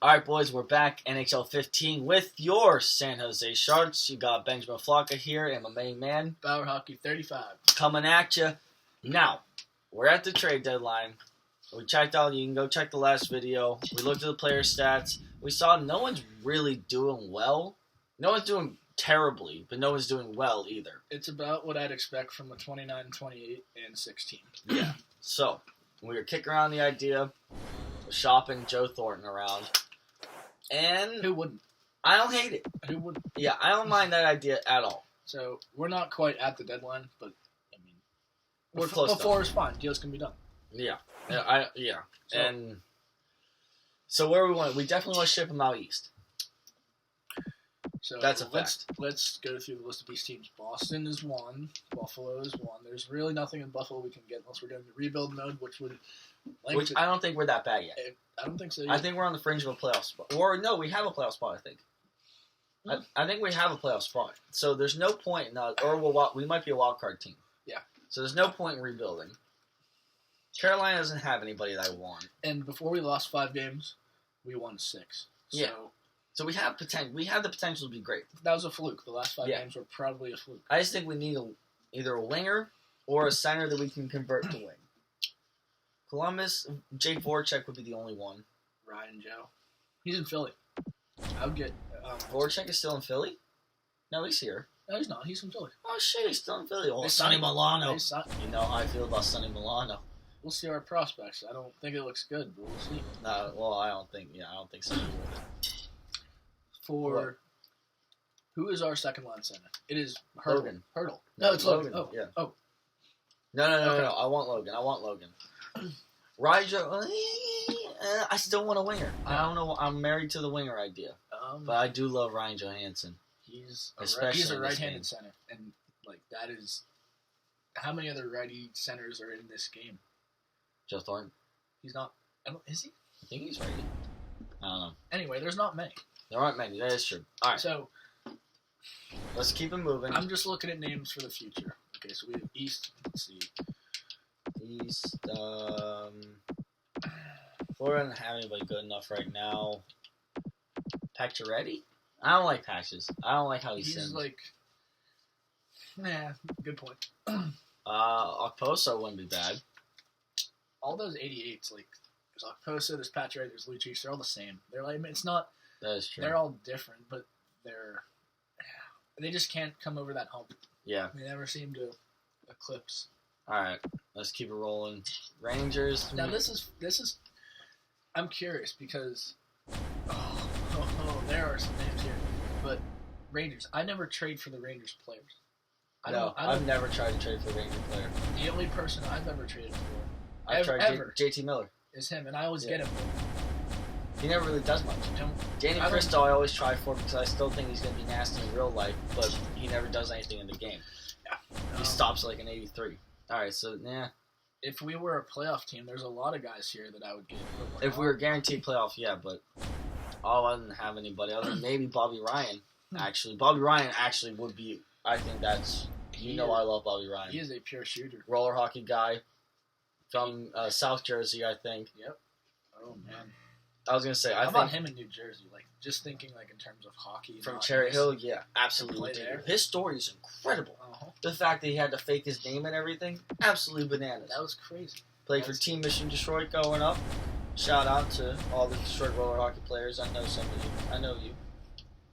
All right, boys, we're back. NHL 15 with your San Jose Sharks. You got BenjaminFlockuh here and my main man, Bauer Hockey 35. coming at you. Now, we're at the trade deadline. We checked out. You can go check the last video. We looked at the player stats. We saw no one's really doing well. No one's doing terribly, but no one's doing well either. It's about what I'd expect from a 29, 28, and 16. Yeah. So, we were kicking around the idea of shopping Joe Thornton around. And Who wouldn't? I don't hate it. Who wouldn't? Yeah, I don't mind that idea at all. So, we're not quite at the deadline, but, I mean, We're close before it's fine. Deals can be done. Yeah. So, And so where we want, we definitely want to ship him out east. So That's a fact. Let's go through the list of these teams. Boston is one. Buffalo is one. There's really nothing in Buffalo we can get unless we're doing the rebuild mode, which would... Which I don't think we're that bad yet. I don't think so either. I think we're on the fringe of a playoff spot. Or, no, we have a playoff spot, I think. I think we have a playoff spot. So there's no point in that. Or we might be a wild card team. Yeah. So there's no point in rebuilding. Carolina doesn't have anybody that I want. And before we lost 5 games, we won 6. Yeah. So we have potential. We have the potential to be great. That was a fluke. The last 5 games were probably a fluke. I just think we need either a winger or a center that we can convert to wing. Columbus, Jake Voracek would be the only one. Ryan Joe. He's in Philly. I would get... Voracek is still in Philly? No, he's here. No, he's not. He's from Philly. Oh, shit, he's still in Philly. Oh, They Sonny signed- Milano. they signed- You know how I feel about Sonny Milano. We'll see our prospects. I don't think it looks good, but we'll see. Well, I don't think Sonny would. For... Who is our second line center? It is Logan. Hurdle. No, it's Logan. Oh, yeah. Oh. No. Okay. I want Logan. Ryjo, I still want a winger. I don't know. I'm married to the winger idea. But I do love Ryan Johansson. He's Especially a in this right-handed game. center. And, that is... How many other righty centers are in this game? Joe Thornton. He's not... Is he? I think he's righty. I don't know. Anyway, there's not many. There aren't many. That is true. All right. So... Let's keep it moving. I'm just looking at names for the future. Okay, so we have East. Let's see. East. Florida doesn't have anybody good enough right now. Pacioretty? I don't like Patches. I don't like how he sings. He's like... good point. Okposo wouldn't be bad. All those 88s, like, there's Okposo, there's Pacioretty, there's Lucic, they're all the same. They're like, it's not... That is true. They're all different, but they just can't come over that hump. Yeah. They never seem to eclipse. All right. Let's keep it rolling. Rangers. Now, this is... I'm curious because... there are some names here. But Rangers. I never trade for the Rangers players. I've never tried to trade for a Ranger player. The only person I've ever traded for I've tried JT Miller. is him, and I always get him. He never really does much. Danny Cristo I always try for because I still think he's going to be nasty in real life, but he never does anything in the game. Yeah. He stops like an 83. All right, so, If we were a playoff team, there's a lot of guys here that I would get. If we were guaranteed playoff, yeah, but I didn't have anybody other than maybe Bobby Ryan, actually. Bobby Ryan actually would be, I think that's, I love Bobby Ryan. He is a pure shooter. Roller hockey guy from South Jersey, I think. Yep. Oh, man. I was going to say, How about him in New Jersey? Like, just thinking, like, in terms of hockey. From Cherry Hill, yeah, absolutely. His story is incredible. Uh-huh. The fact that he had to fake his name and everything, absolutely bananas. That was crazy. Played for Team Mission Detroit growing up. Shout out to all the Detroit roller hockey players. I know some of you. I know you.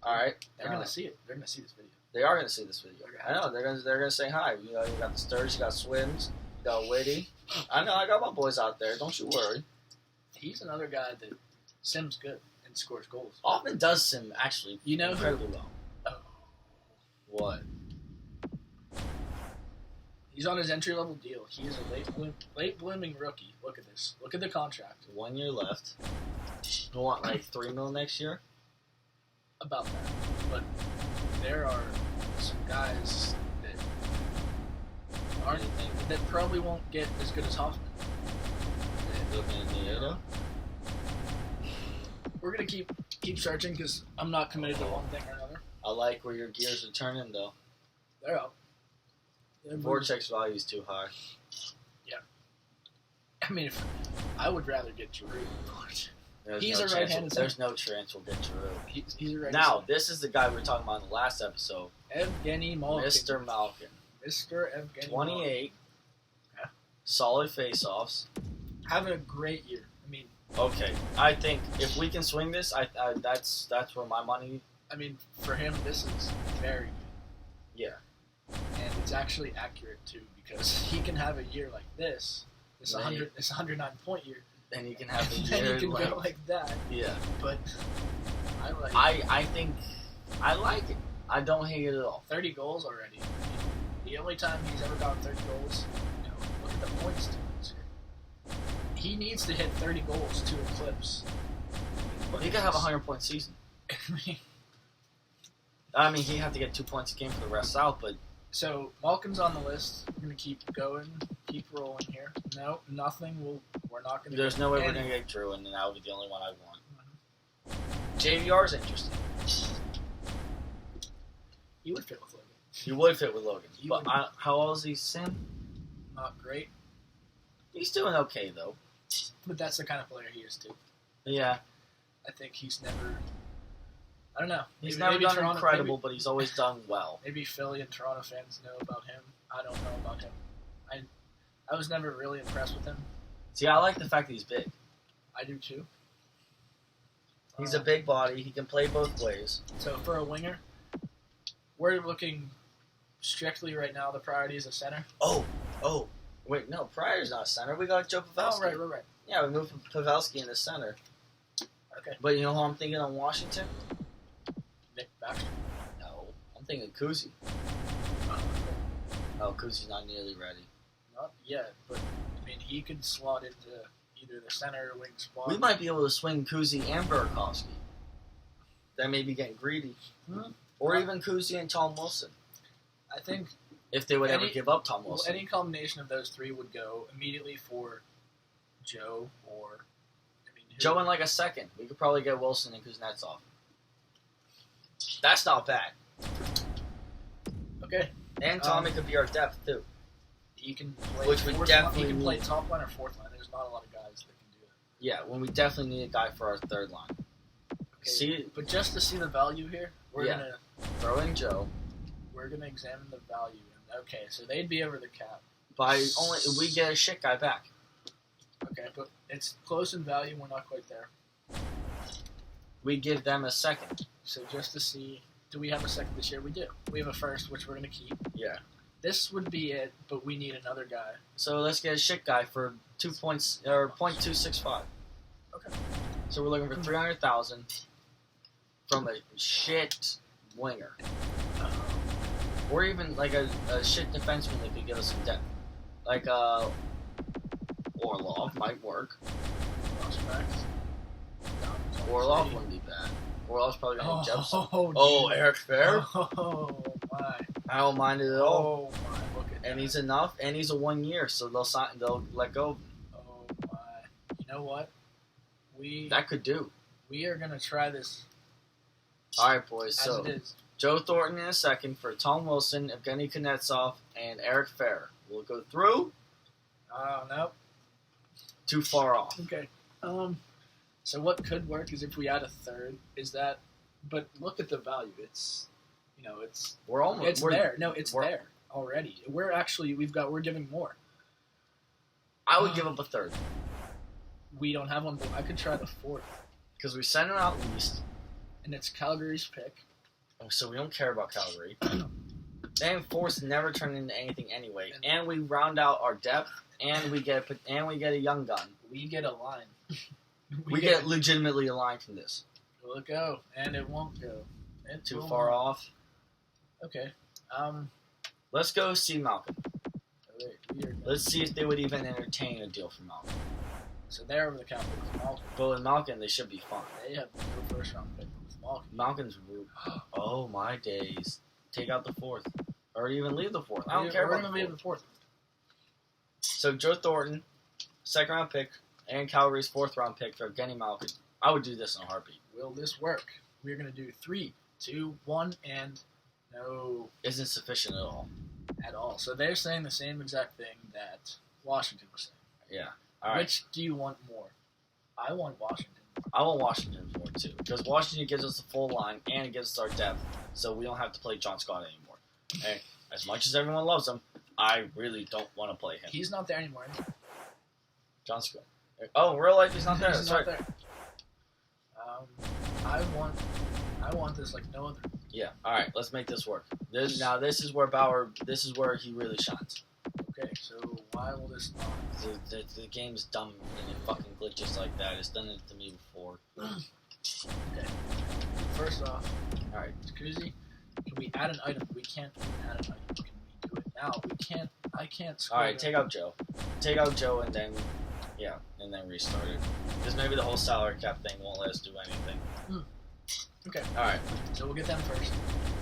All right. They're going to see it. They're going to see this video. They are going to see this video. I know. They're gonna say hi. You got the Sturge, you got Swims, you got Witty. I know. I got my boys out there. Don't you worry. He's another guy that sims good and scores goals. Often does sim actually. Incredibly well. Oh. What? He's on his entry-level deal. He is a late blooming rookie. Look at this. Look at the contract. 1 year left. You want like $3 million next year? About that. But there are some guys that probably won't get as good as Hoffman. We're gonna keep searching because I'm not committed to one thing or another. I like where your gears are turning though. They're up. Voracek's value is too high. Yeah. I mean, I would rather get Giroux than Voracek. He's a right-handed center. There's no chance we'll get Drew. He's a right-handed Now, center. this is the guy we were talking about in the last episode. Evgeny Malkin. Mr. Malkin. Mr. Evgeny 28. Yeah. Solid face-offs. Having a great year. I mean, okay, I think if we can swing this, that's where my money. I mean, for him, this is very good. Yeah. And it's actually accurate too, because he can have a year like this 109-point year, Then he can have a then year he can like, go like that. yeah. But I think I like it. I don't hate it at all. 30 goals already. I mean, the only time he's ever gotten 30 goals, look at the points difference here. He needs to hit 30 goals to eclipse. He could have a 100-point season. I mean, he'd have to get 2 points a game for the rest out, but... So, Malkin's on the list. We're going to keep going, keep rolling here. No, nothing. We're not going to... There's no way we're going to get Drew, and that would be the only one I want. JVR's interesting. He would fit with Logan. He would fit with Logan. But how old is he, Sim? Not great. He's doing okay, though. But that's the kind of player he is, too. Yeah. I think he's never... I don't know. He's never done Toronto, incredible, but he's always done well. Maybe Philly and Toronto fans know about him. I don't know about him. I was never really impressed with him. See, I like the fact that he's big. I do too. He's a big body. He can play both ways. So for a winger, we're looking strictly right now. The priority is a center. Oh. Wait, no, Pryor's not a center. We got Joe Pavelski. Oh, right. Yeah, we moved Pavelski in the center. Okay. But you know who I'm thinking on Washington? Nick Baxter. No, I'm thinking Kuzi. Oh, Kuzi's not nearly ready. Not yet, but I mean, he could slot into either the center or wing spot. We might be able to swing Kuzi and Burakovsky. That may be getting greedy. Or even Kuzi and Tom Wilson. I think if they would ever give up Tom Wilson. Well, any combination of those three would go immediately for Joe or... Joe in like a second. We could probably get Wilson and Kuznetsov. That's not bad. Okay. And Tommy could be our depth too. He can play. Which we definitely he can play top line or fourth line. There's not a lot of guys that can do that. Yeah, when we definitely need a guy for our third line. Okay. See, but just to see the value here, we're gonna throw in Joe. We're gonna examine the value. Okay, so they'd be over the cap. By only we get a shit guy back. Okay, but it's close in value. We're not quite there. We give them a second. So just to see, do we have a second this year? We do. We have a first, which we're going to keep. Yeah. This would be it, but we need another guy. So let's get a shit guy for 2 points or .265. Okay. So we're looking for 300,000 from a shit winger, or even like a shit defenseman that could give us some depth, like Orlov might work. Orlov wouldn't be bad. Orlov's probably going to jump some. Oh, Eric Fair? Oh, my. I don't mind it at all. Oh, my. Look at that. And he's enough, and he's a 1 year, so they'll let go of him. Oh, my. You know what? That could do. We are going to try this. All right, boys. As So it is. Joe Thornton in a second for Tom Wilson, Evgeny Kuznetsov, and Eric Fair. We'll go through. No. Too far off. Okay. So what could work is if we add a third. But look at the value. It's, we're almost. It's there. No, it's there already. We're giving more. I would give up a third. We don't have one. But I could try the fourth. Because we sent him out least. And it's Calgary's pick. So we don't care about Calgary. And fourth never turned into anything anyway. And we round out our depth. And we get a young gun. We get a line. we get legitimately a line from this. Will it go? And it won't go. Too far off. Okay. Let's go see Malcolm. Right, let's see if they would even entertain a deal for Malcolm. So they're over the cap with Malcolm. But with Malcolm, they should be fine. They have no first round pick with Malcolm. Malcolm's rude. Oh my days! Take out the fourth, or even leave the fourth. I don't care about the fourth. So Joe Thornton, second round pick, and Calgary's fourth round pick for Evgeny Malkin. I would do this in a heartbeat. Will this work? We're gonna do 3, 2, 1, and no. Isn't sufficient at all. At all. So they're saying the same exact thing that Washington was saying. Yeah. All right. Which do you want more? I want Washington. I want Washington more too, because Washington gives us the full line and it gives us our depth, so we don't have to play John Scott anymore. And as much as everyone loves him, I really don't want to play him. He's not there anymore. John Scott. Oh, in real life he's not there. He's That's not right. there. I want this like no other. Yeah. All right. Let's make this work. This is where he really shines. Okay, so why will this not? The game's dumb and it fucking glitches like that. It's done it to me before. Okay. First off, All right. Jacuzzi, can we add an item? We can't even add an item. Can we do it now? We can't. I can't. All right. Take out Joe. Take out Joe and then, yeah, and then restart it. Because maybe the whole salary cap thing won't let us do anything. Okay. All right. So we'll get them first.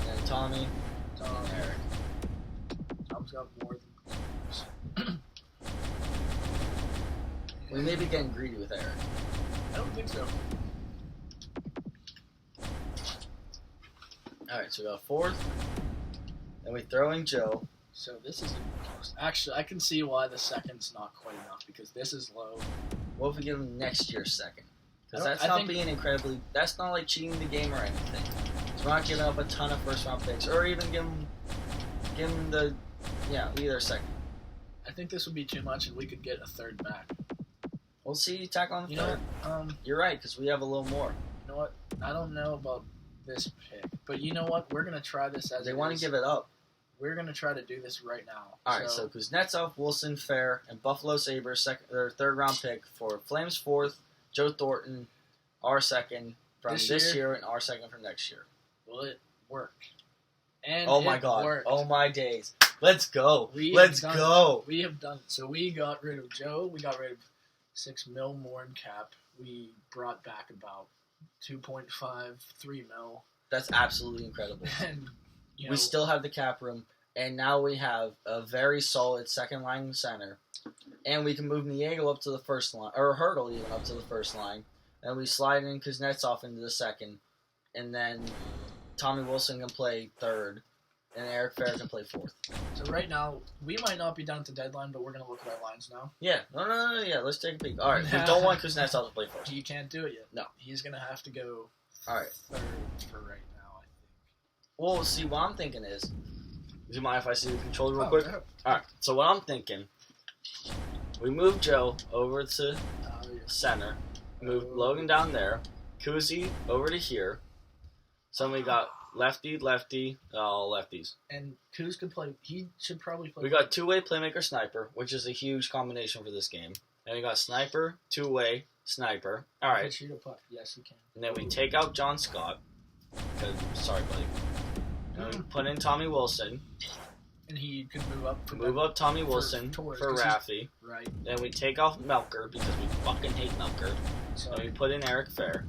And then Tommy. Tom, and Eric. Tom's got more than. We may be getting greedy with Eric. I don't think so. Alright, so we got fourth. Then we throw in Joe. So this is close. Actually, I can see why the second's not quite enough because this is low. What if we give him next year's second? Because I think being incredibly. That's not like cheating the game or anything. So we're not giving up a ton of first round picks, or even give him the either second. I think this would be too much, and we could get a third back. We'll see. Tack on the You third. know, You're right, because we have a little more. you know what? I don't know about this pick, but you know what? We're gonna try this as They it want to is. give it up. We're gonna try to do this right now. All right, so Kuznetsov, Wilson, Fair, and Buffalo Sabres third round pick for Flames fourth, Joe Thornton, our second from this year, and our second from next year. Will it work? And Oh my God! worked. Oh my days! Let's go! We Let's have done go! it. We have done it. So we got rid of Joe. We got rid of $6 million more in cap. We brought back about 2.53 mil. That's absolutely incredible. And We still have the cap room, and now we have a very solid second line center, and we can move Niego up to the first line, or Hurdle even up to the first line, and we slide in Kuznetsov into the second, and then Tommy Wilson can play third, and Eric Fair can play fourth. So right now, we might not be done at the deadline, but we're going to look at our lines now. Yeah, no, yeah, let's take a peek. All right, we don't want Kuznetsov to play first. He can't do it yet. No. He's going to have to go All right. third for right now, I think. Well, see, what I'm thinking is, do you mind if I see the controller real Oh, quick? yeah. All right, so what I'm thinking, we move Joe over to Yeah. center, move Logan down there, Kuzi over to here. So we got lefty, all lefties. And Kuz could play. He should probably play. We got two-way playmaker sniper, which is a huge combination for this game. And we got sniper, two-way, sniper. All He can right. shoot a puck. Yes, he can. And then we take out John Scott. Sorry, buddy. And we put in Tommy Wilson. And he could move up. For Move up Tommy Wilson Torres, for 'cause Raffy. Right. Then we take off Melker because we fucking hate Melker. So And we put in Eric Fair.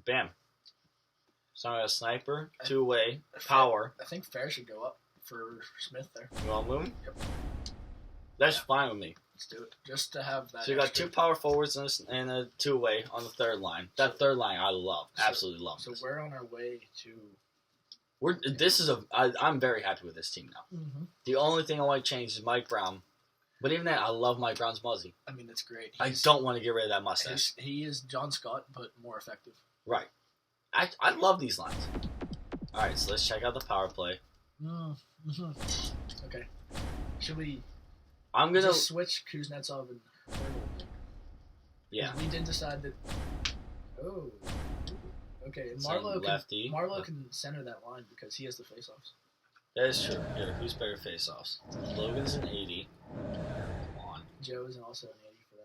Bam. So I got a sniper, two-way, power. I think Fair should go up for Smith there. You want to move him? Yep. That's fine with me. Let's do it. Just to have that. So you got extra- two power forwards and a two-way on the third line. That third line I love. Absolutely love. So this. we're on our way to. I'm very happy with this team now. Mm-hmm. The only thing I want to change is Mike Brown. But even that, I love Mike Brown's muzzy. I mean, that's great. I don't want to get rid of that mustache. He is John Scott, but more effective. Right. I love these lines. All right, so let's check out the power play. Mm-hmm. Okay. Should we I'm gonna. just switch Kuznetsov and Hurdle? Yeah. We did decide that. Oh. Okay, and Send Marlowe lefty. can center that line because he has the face-offs. That is true. Here, who's better face-offs? Logan's an 80. Come on. Joe is also an 80 for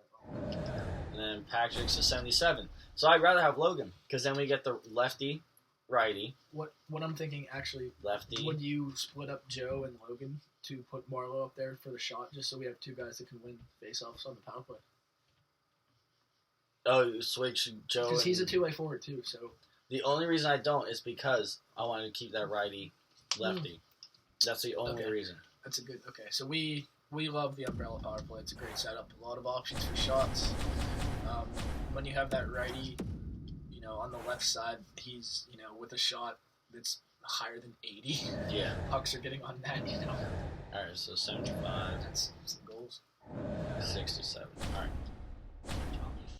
that line. And then Patrick's a 77. So I'd rather have Logan because then we get the lefty, righty, What I'm thinking, actually, lefty. would you split up Joe and Logan to put Marlowe up there for the shot, just so we have two guys that can win face-offs on the power play? Oh, you switch Joe. Because he's a and- two-way forward too. So The only reason I don't is because I wanted to keep that righty, lefty. That's the only Okay. reason. that's a good. Okay, so we love the umbrella power play. It's a great setup. A lot of options for shots. When you have that righty, on the left side, he's with a shot that's higher than 80. Yeah. Pucks are getting on net. All right, so 75, That's some goals. 67. All right.